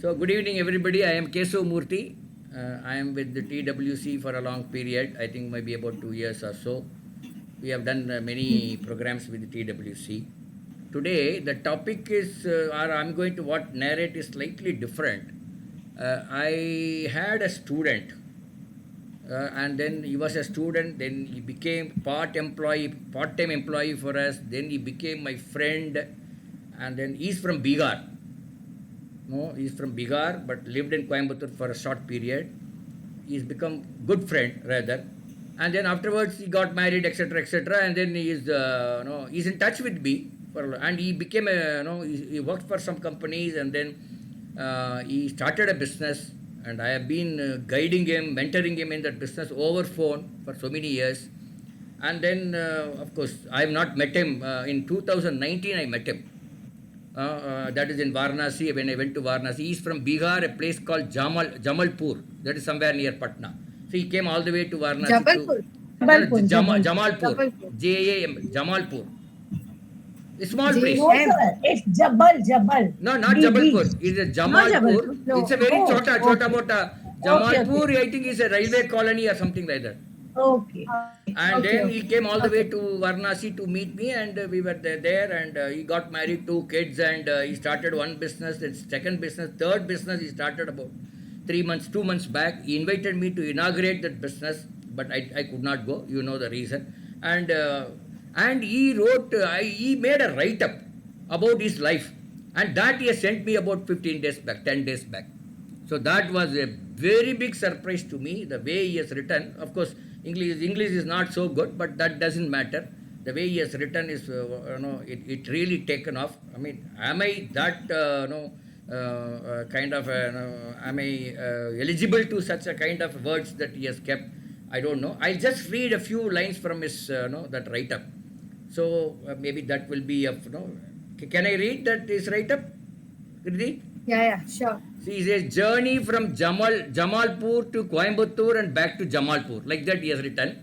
So, good evening, everybody. I am Kesu Murthy. I am with the TWC for a long period. I think maybe about 2 years or so. We have done many programs with the TWC. Today, the topic is, or I'm going to what narrate is slightly different. I had a student, and then he was a student. Then he became part-time employee for us. Then he became my friend, and then he's from Bihar. No, he's from Bihar but lived in Coimbatore for a short period. He's become good friend rather, and then afterwards he got married, etc., etc. And then he is, he's in touch with me and he became he worked for some companies, and then he started a business, and I have been guiding him, mentoring him in that business over phone for so many years. And then, of course, I have not met him. In 2019, I met him. That is in Varanasi. When I went to Varanasi, he is from Bihar, a place called Jamalpur. That is somewhere near Patna. So he came all the way to Varanasi. Jabalpur. Jamalpur. Jam, Jamalpur. A small place. No, sir. It's Jabal. No, not Jabalpur. It's a Jamalpur. No. It's a very chota mota. Jamalpur, Okay. I think, is a railway colony or something like that. Okay. And then he came all the way to Varanasi to meet me, and we were there, and he got married, 2 kids, and he started one business, then second business, third business he started about 2 months back. He invited me to inaugurate that business, but I could not go. You know the reason. And he wrote, he made a write-up about his life, and that he has sent me about 15 days back, 10 days back. So that was a very big surprise to me, the way he has written. Of course, English is not so good, but that doesn't matter. The way he has written is, it really taken off. I mean, am I that, am I eligible to such a kind of words that he has kept? I don't know. I'll just read a few lines from his, that write-up. So maybe that will be Can I read that his write-up? Read? Yeah, sure. See, he says, journey from Jamalpur to Coimbatore and back to Jamalpur. Like that he has written.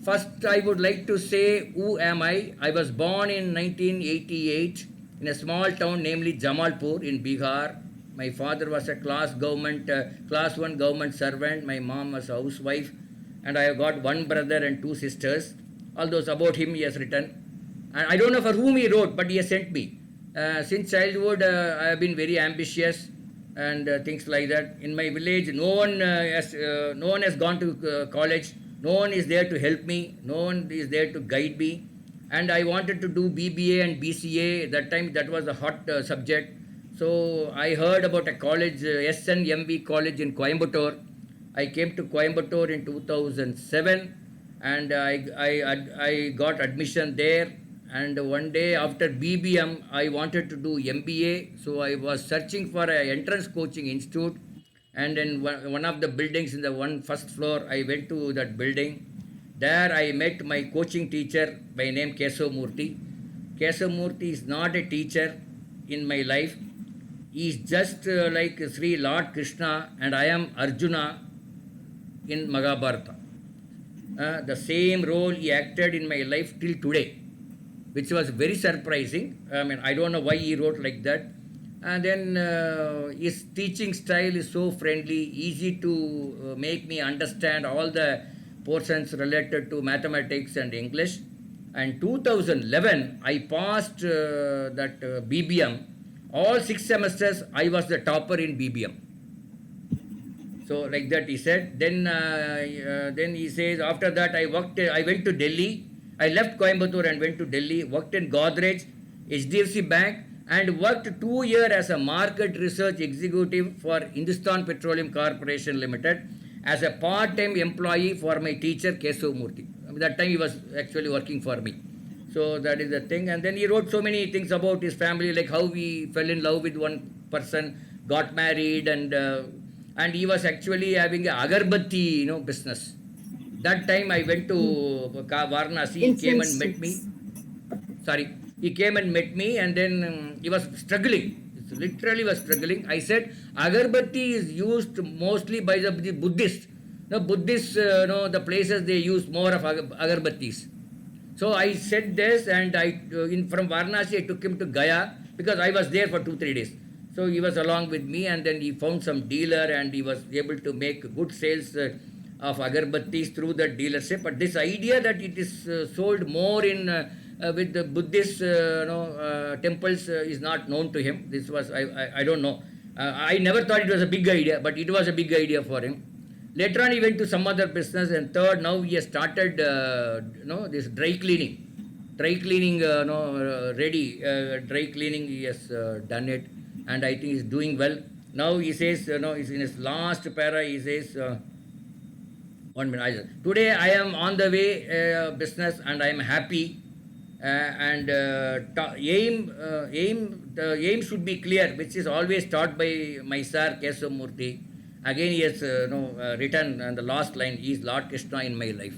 First, I would like to say, who am I? I was born in 1988 in a small town, namely Jamalpur in Bihar. My father was a class 1 government servant. My mom was a housewife. And I have got one brother and 2 sisters. All those about him he has written. And I don't know for whom he wrote, but he has sent me. Since childhood, I have been very ambitious and things like that. In my village, no one has gone to college. No one is there to help me. No one is there to guide me. And I wanted to do BBA and BCA. That time, that was a hot subject. So I heard about a college, SNMV College in Coimbatore. I came to Coimbatore in 2007, and I got admission there. And one day after BBM, I wanted to do MBA. So I was searching for an entrance coaching institute. And in one of the buildings in the first floor, I went to that building. There I met my coaching teacher by name Kesu Murthy. Kesu Murthy is not a teacher in my life. He is just like Sri Lord Krishna, and I am Arjuna in Mahabharata. The same role he acted in my life till today, which was very surprising. I mean, I don't know why he wrote like that. And then his teaching style is so friendly, easy to make me understand all the portions related to mathematics and English. And 2011, I passed that BBM. All 6 semesters, I was the topper in BBM. So like that he said. Then he says, after that I went to Delhi. I left Coimbatore and went to Delhi, worked in Godrej, HDFC Bank, and worked 2 years as a market research executive for Hindustan Petroleum Corporation Limited as a part-time employee for my teacher Kesu Murthy. That time he was actually working for me. So that is the thing. And then he wrote so many things about his family, like how he fell in love with one person, got married, and he was actually having a agarbatti, business. That time I went to Varanasi. He came and met me. He came and met me, and then he was struggling. Literally was struggling. I said, agarbatti is used mostly by the Buddhists. The Buddhists, the places they use more of agarbattis. So I said this, and from Varanasi I took him to Gaya, because I was there for 2-3 days. So he was along with me, and then he found some dealer, and he was able to make good sales of agarbattis through that dealership. But this idea that it is sold more in with the Buddhist temples is not known to him. This was I don't know. I never thought it was a big idea, but it was a big idea for him. Later on, he went to some other business, and third, now he has started this dry cleaning ready dry cleaning. He has done it, and I think he's doing well. Now he says, he's in his last para. He says, 1 minute. Today I am on the way business, and I am happy. And the aim should be clear, which is always taught by my sir Kesamurthy. Again, he has written on the last line, he is Lord Krishna in my life.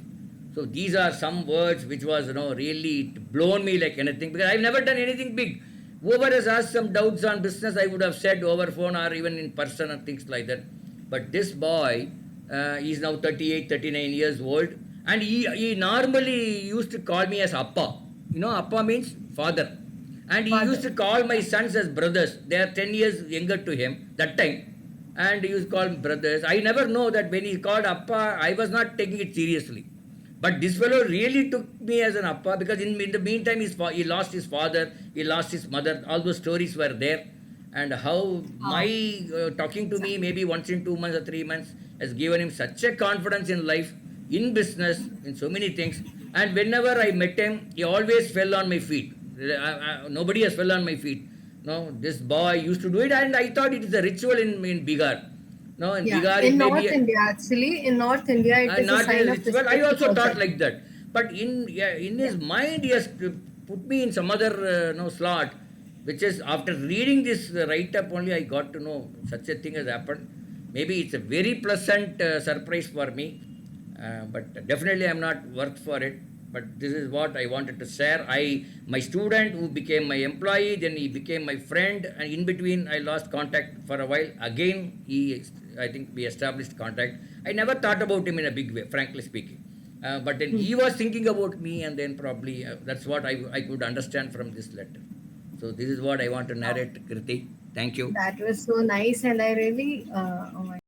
So these are some words which was really blown me like anything, because I've never done anything big. Whoever has asked some doubts on business, I would have said over phone or even in person and things like that. But this boy, he's now 38, 39 years old, and he normally used to call me as Appa. Appa means father. And he used to call my sons as brothers. They are 10 years younger to him that time. And he used to call them brothers. I never know that when he called Appa, I was not taking it seriously. But this fellow really took me as an Appa, because in the meantime, he lost his father, he lost his mother. All those stories were there. And how my talking to me maybe once in 2 months or 3 months has given him such a confidence in life, in business, in so many things. And whenever I met him, he always fell on my feet. Nobody has fell on my feet. No, this boy used to do it, and I thought it is a ritual in Bihar. No, in Bihar, in it may North be India, actually, in North India, it is a not sign a of ritual. I respect also to thought culture. like that. But in his mind, he has put me in some other slot, which is after reading this write up only I got to know such a thing has happened. Maybe it's a very pleasant surprise for me, but definitely I'm not worked for it. But this is what I wanted to share. My student who became my employee, then he became my friend, and in between I lost contact for a while. Again, I think we established contact. I never thought about him in a big way, frankly speaking. But then he was thinking about me, and then probably that's what I could understand from this letter. So this is what I want to narrate, Kriti. Thank you. That was so nice, and I really, oh my